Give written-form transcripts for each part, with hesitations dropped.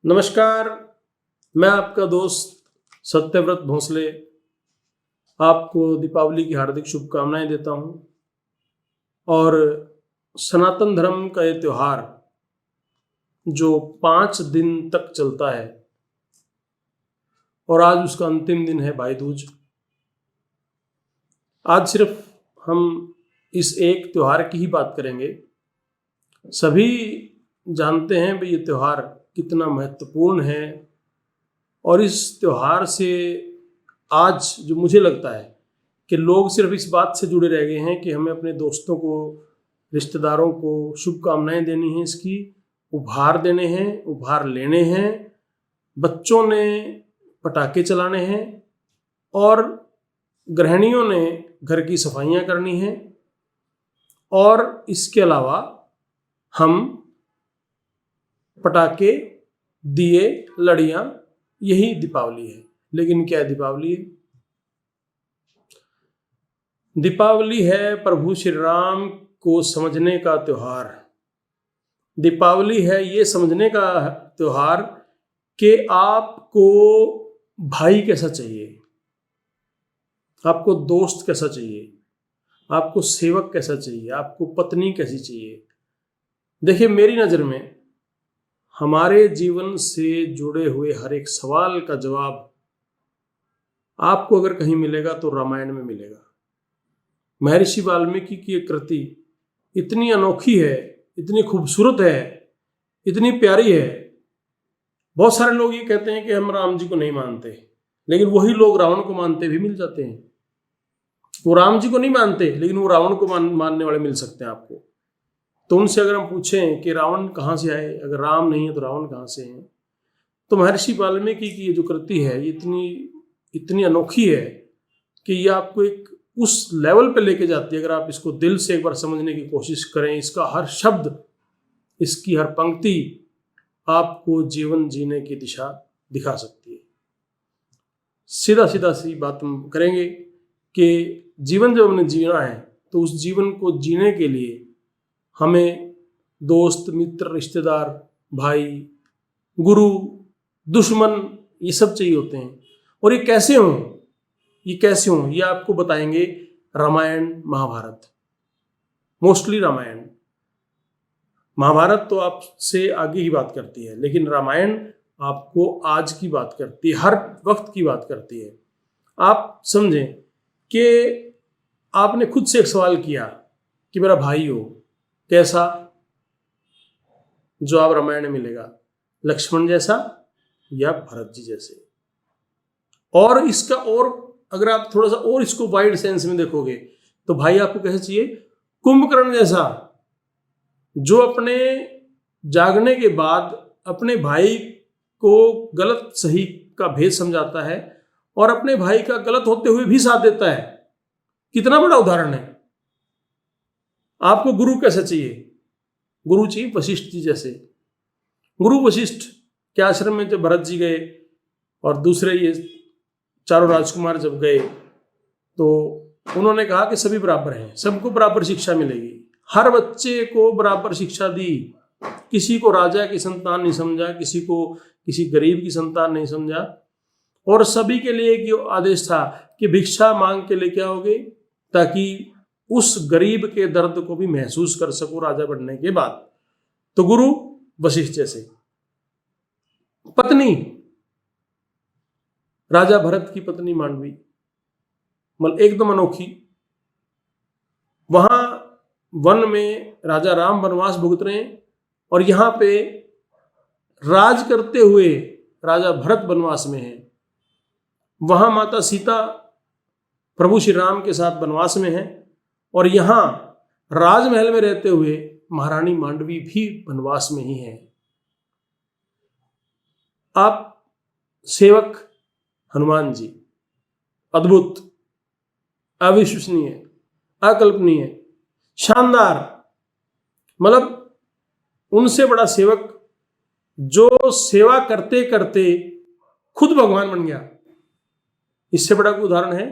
नमस्कार। मैं आपका दोस्त सत्यव्रत भोसले आपको दीपावली की हार्दिक शुभकामनाएं देता हूं। और सनातन धर्म का ये त्यौहार जो 5 दिन तक चलता है और आज उसका अंतिम दिन है भाई दूज। आज सिर्फ हम इस एक त्यौहार की ही बात करेंगे। सभी जानते हैं भाई ये त्यौहार कितना महत्वपूर्ण है और इस त्यौहार से आज जो मुझे लगता है कि लोग सिर्फ इस बात से जुड़े रह गए हैं कि हमें अपने दोस्तों को, रिश्तेदारों को शुभकामनाएं देनी हैं, इसकी उपहार देने हैं, उपहार लेने हैं, बच्चों ने पटाखे चलाने हैं और गृहिणियों ने घर की सफाइयां करनी हैं। और इसके अलावा हम पटाखे, दिए, लड़ियां, यही दीपावली है। लेकिन क्या दीपावली है? दीपावली है प्रभु श्री राम को समझने का त्यौहार। दीपावली है ये समझने का त्यौहार कि आपको भाई कैसा चाहिए, आपको दोस्त कैसा चाहिए, आपको सेवक कैसा चाहिए, आपको पत्नी कैसी चाहिए। देखिए, मेरी नज़र में हमारे जीवन से जुड़े हुए हर एक सवाल का जवाब आपको अगर कहीं मिलेगा तो रामायण में मिलेगा। महर्षि वाल्मीकि की ये कृति इतनी अनोखी है, इतनी खूबसूरत है, इतनी प्यारी है। बहुत सारे लोग ये कहते हैं कि हम राम जी को नहीं मानते, लेकिन वही लोग रावण को मानते भी मिल जाते हैं। वो राम जी को नहीं मानते लेकिन वो रावण को मानने वाले मिल सकते हैं आपको। तो उनसे अगर हम पूछें कि रावण कहाँ से आए, अगर राम नहीं है तो रावण कहाँ से हैं, तो महर्षि वाल्मीकि की ये जो कृति है ये इतनी अनोखी है कि ये आपको एक उस लेवल पे लेके जाती है। अगर आप इसको दिल से एक बार समझने की कोशिश करें, इसका हर शब्द, इसकी हर पंक्ति आपको जीवन जीने की दिशा दिखा सकती है। सीधा सीधा सी बात हम करेंगे कि जीवन जब हमने जीना है तो उस जीवन को जीने के लिए हमें दोस्त, मित्र, रिश्तेदार, भाई, गुरु, दुश्मन, ये सब चाहिए होते हैं। और ये कैसे हों ये आपको बताएंगे रामायण, महाभारत। मोस्टली रामायण। महाभारत तो आपसे आगे की बात करती है, लेकिन रामायण आपको आज की बात करती है, हर वक्त की बात करती है। आप समझें कि आपने खुद से एक सवाल किया कि मेरा भाई हो कैसा, जो आप रामायण में मिलेगा, लक्ष्मण जैसा या भरत जी जैसे। और इसका, और अगर आप थोड़ा सा और इसको वाइड सेंस में देखोगे तो भाई आपको कैसे चाहिए? कुंभकर्ण जैसा, जो अपने जागने के बाद अपने भाई को गलत सही का भेद समझाता है और अपने भाई का गलत होते हुए भी साथ देता है। कितना बड़ा उदाहरण है। आपको गुरु कैसा चाहिए? गुरु चाहिए वशिष्ठ जी जैसे। गुरु वशिष्ठ के आश्रम में जब भरत जी गए और दूसरे ये चारों राजकुमार जब गए तो उन्होंने कहा कि सभी बराबर हैं, सबको बराबर शिक्षा मिलेगी। हर बच्चे को बराबर शिक्षा दी। किसी को राजा की संतान नहीं समझा, किसी को किसी गरीब की संतान नहीं समझा। और सभी के लिए एक आदेश था कि भिक्षा मांग के लेके आओगे ताकि उस गरीब के दर्द को भी महसूस कर सको राजा बनने के बाद। तो गुरु वशिष्ठ जैसे। पत्नी, राजा भरत की पत्नी मांडवी, मतलब एकदम अनोखी। वहां वन में राजा राम वनवास भुगत रहे हैं और यहां पे राज करते हुए राजा भरत वनवास में हैं। वहां माता सीता प्रभु श्री राम के साथ वनवास में है और यहां राजमहल में रहते हुए महारानी मांडवी भी वनवास में ही है। आप सेवक हनुमान जी, अद्भुत, अविश्वसनीय, अकल्पनीय, शानदार, मतलब उनसे बड़ा सेवक जो सेवा करते करते खुद भगवान बन गया, इससे बड़ा कोई उदाहरण है?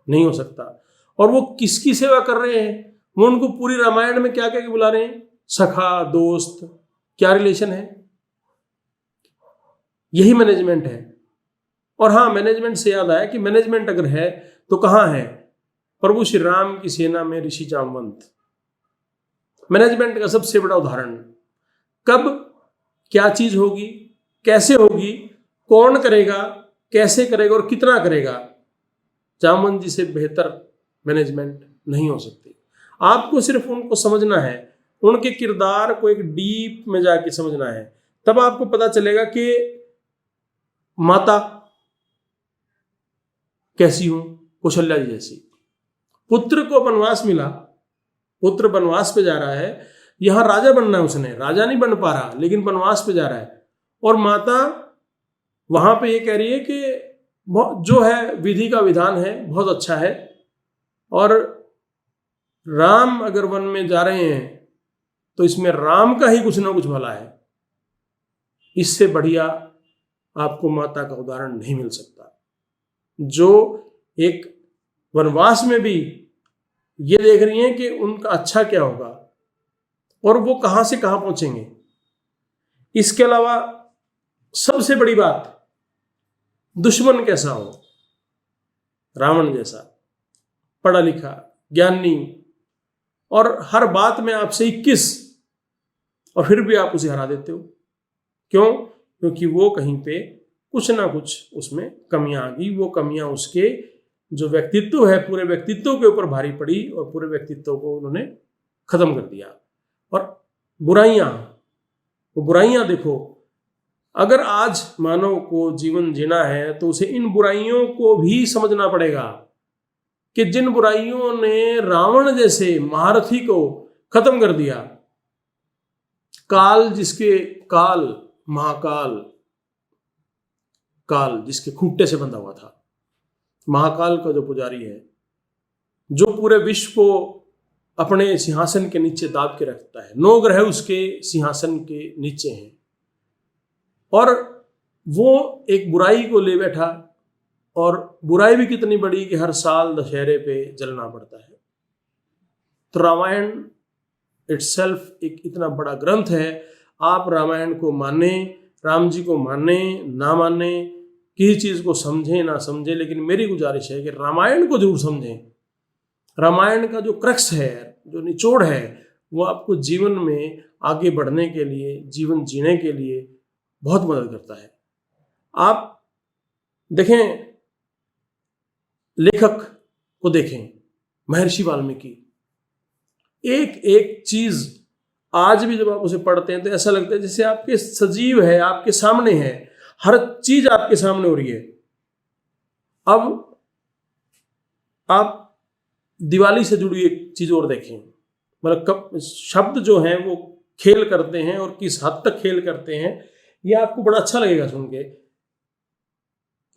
नहीं हो सकता। और वो किसकी सेवा कर रहे हैं? वो उनको पूरी रामायण में क्या क्या बुला रहे हैं? सखा, दोस्त, क्या रिलेशन है? यही मैनेजमेंट है। और हाँ, मैनेजमेंट से याद आया कि मैनेजमेंट अगर है तो कहाँ है? प्रभु श्री राम की सेना में ऋषि जामवंत। मैनेजमेंट का सबसे बड़ा उदाहरण। कब क्या चीज होगी, कैसे होगी, कौन करेगा, कैसे करेगा और कितना करेगा, जामवंत जी से बेहतर मैनेजमेंट नहीं हो सकती। आपको सिर्फ उनको समझना है, उनके किरदार को एक डीप में जाके समझना है, तब आपको पता चलेगा कि माता कैसी हूं, कौशल्या जी जैसी। पुत्र को वनवास मिला, पुत्र वनवास पे जा रहा है, यहां राजा बनना है उसने, राजा नहीं बन पा रहा लेकिन वनवास पे जा रहा है, और माता वहां पे ये कह रही है कि जो है विधि का विधान है बहुत अच्छा है, और राम अगर वन में जा रहे हैं तो इसमें राम का ही कुछ ना कुछ भला है। इससे बढ़िया आपको माता का उदाहरण नहीं मिल सकता, जो एक वनवास में भी ये देख रही हैं कि उनका अच्छा क्या होगा और वो कहां से कहां पहुंचेंगे। इसके अलावा सबसे बड़ी बात, दुश्मन कैसा हो, रावण जैसा, पढ़ा लिखा, ज्ञानी, और हर बात में आपसे 21, और फिर भी आप उसे हरा देते हो। क्यों? क्योंकि वो कहीं पे कुछ ना कुछ उसमें कमियां आ गई। वो कमियां उसके जो व्यक्तित्व है, पूरे व्यक्तित्व के ऊपर भारी पड़ी और पूरे व्यक्तित्व को उन्होंने खत्म कर दिया। और बुराइयां, वो बुराइयां देखो, अगर आज मानव को जीवन जीना है तो उसे इन बुराइयों को भी समझना पड़ेगा कि जिन बुराइयों ने रावण जैसे महारथी को खत्म कर दिया, काल जिसके, काल महाकाल, काल जिसके खूंटे से बंधा हुआ था, महाकाल का जो पुजारी है, जो पूरे विश्व को अपने सिंहासन के नीचे दाब के रखता है, 9 ग्रह उसके सिंहासन के नीचे हैं, और वो एक बुराई को ले बैठा, और बुराई भी कितनी बड़ी कि हर साल दशहरे पे जलना पड़ता है। तो रामायण इटसेल्फ एक इतना बड़ा ग्रंथ है। आप रामायण को माने, राम जी को माने ना माने, किसी चीज को समझें ना समझें, लेकिन मेरी गुजारिश है कि रामायण को जरूर समझें। रामायण का जो क्रक्स है, जो निचोड़ है, वो आपको जीवन में आगे बढ़ने के लिए, जीवन जीने के लिए बहुत मदद करता है। आप देखें, लेखक को देखें, महर्षि वाल्मीकि, एक एक चीज आज भी जब आप उसे पढ़ते हैं तो ऐसा लगता है जैसे आपके सजीव है, आपके सामने है, हर चीज आपके सामने हो रही है। अब आप दिवाली से जुड़ी एक चीज और देखें, मतलब शब्द जो हैं वो खेल करते हैं, और किस हद तक खेल करते हैं ये आपको बड़ा अच्छा लगेगा सुन के।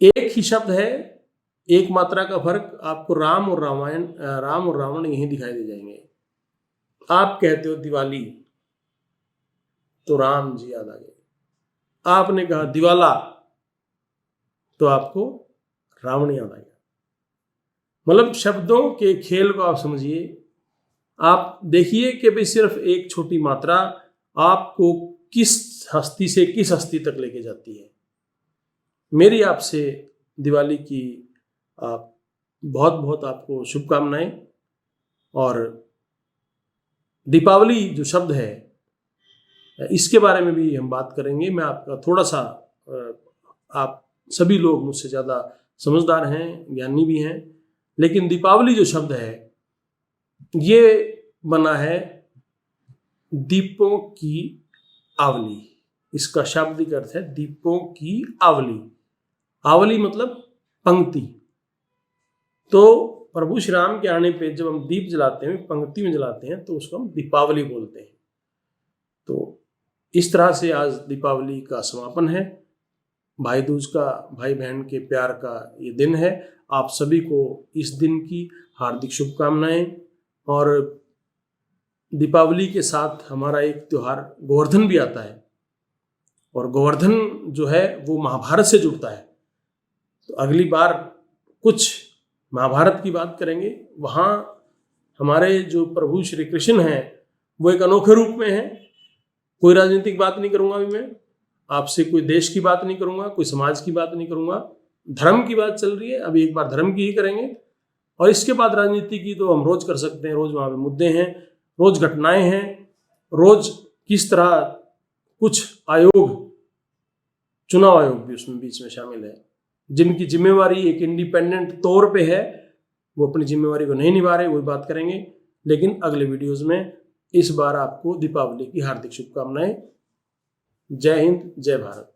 एक ही शब्द है, एक मात्रा का फर्क, आपको राम और रावण यहीं दिखाई दे जाएंगे। आप कहते हो दिवाली तो राम जी याद आ गए, आपने कहा दिवाला तो आपको रावण याद आ गया। मतलब शब्दों के खेल को आप समझिए। आप देखिए कि भाई सिर्फ एक छोटी मात्रा आपको किस हस्ती से किस हस्ती तक लेके जाती है। मेरी आपसे दिवाली की बहुत बहुत आपको शुभकामनाएं। और दीपावली जो शब्द है, इसके बारे में भी हम बात करेंगे। मैं आपका थोड़ा सा, आप सभी लोग मुझसे ज़्यादा समझदार हैं, ज्ञानी भी हैं, लेकिन दीपावली जो शब्द है ये बना है दीपों की आवली। इसका शाब्दिक अर्थ है दीपों की आवली। आवली मतलब पंक्ति। तो प्रभु श्री राम के आने पे जब हम दीप जलाते हैं, पंक्ति में जलाते हैं, तो उसको हम दीपावली बोलते हैं। तो इस तरह से आज दीपावली का समापन है। भाई दूज का, भाई बहन के प्यार का ये दिन है। आप सभी को इस दिन की हार्दिक शुभकामनाएं। और दीपावली के साथ हमारा एक त्यौहार गोवर्धन भी आता है, और गोवर्धन जो है वो महाभारत से जुड़ता है। तो अगली बार कुछ महाभारत की बात करेंगे। वहाँ हमारे जो प्रभु श्री कृष्ण हैं वो एक अनोखे रूप में हैं। कोई राजनीतिक बात नहीं करूँगा अभी मैं, आपसे कोई देश की बात नहीं करूँगा, कोई समाज की बात नहीं करूँगा, धर्म की बात चल रही है, अभी एक बार धर्म की ही करेंगे। और इसके बाद राजनीति की तो हम रोज़ कर सकते हैं, रोज़ वहाँ पे मुद्दे हैं, रोज़ घटनाएं हैं, रोज़ किस तरह कुछ आयोग, चुनाव आयोग भी उसमें बीच में शामिल है, जिनकी जिम्मेवारी एक इंडिपेंडेंट तौर पे है, वो अपनी जिम्मेवारी को नहीं निभा रहे, वही बात करेंगे। लेकिन अगले वीडियोज़ में इस बार आपको दीपावली की हार्दिक शुभकामनाएं। जय हिंद, जय भारत।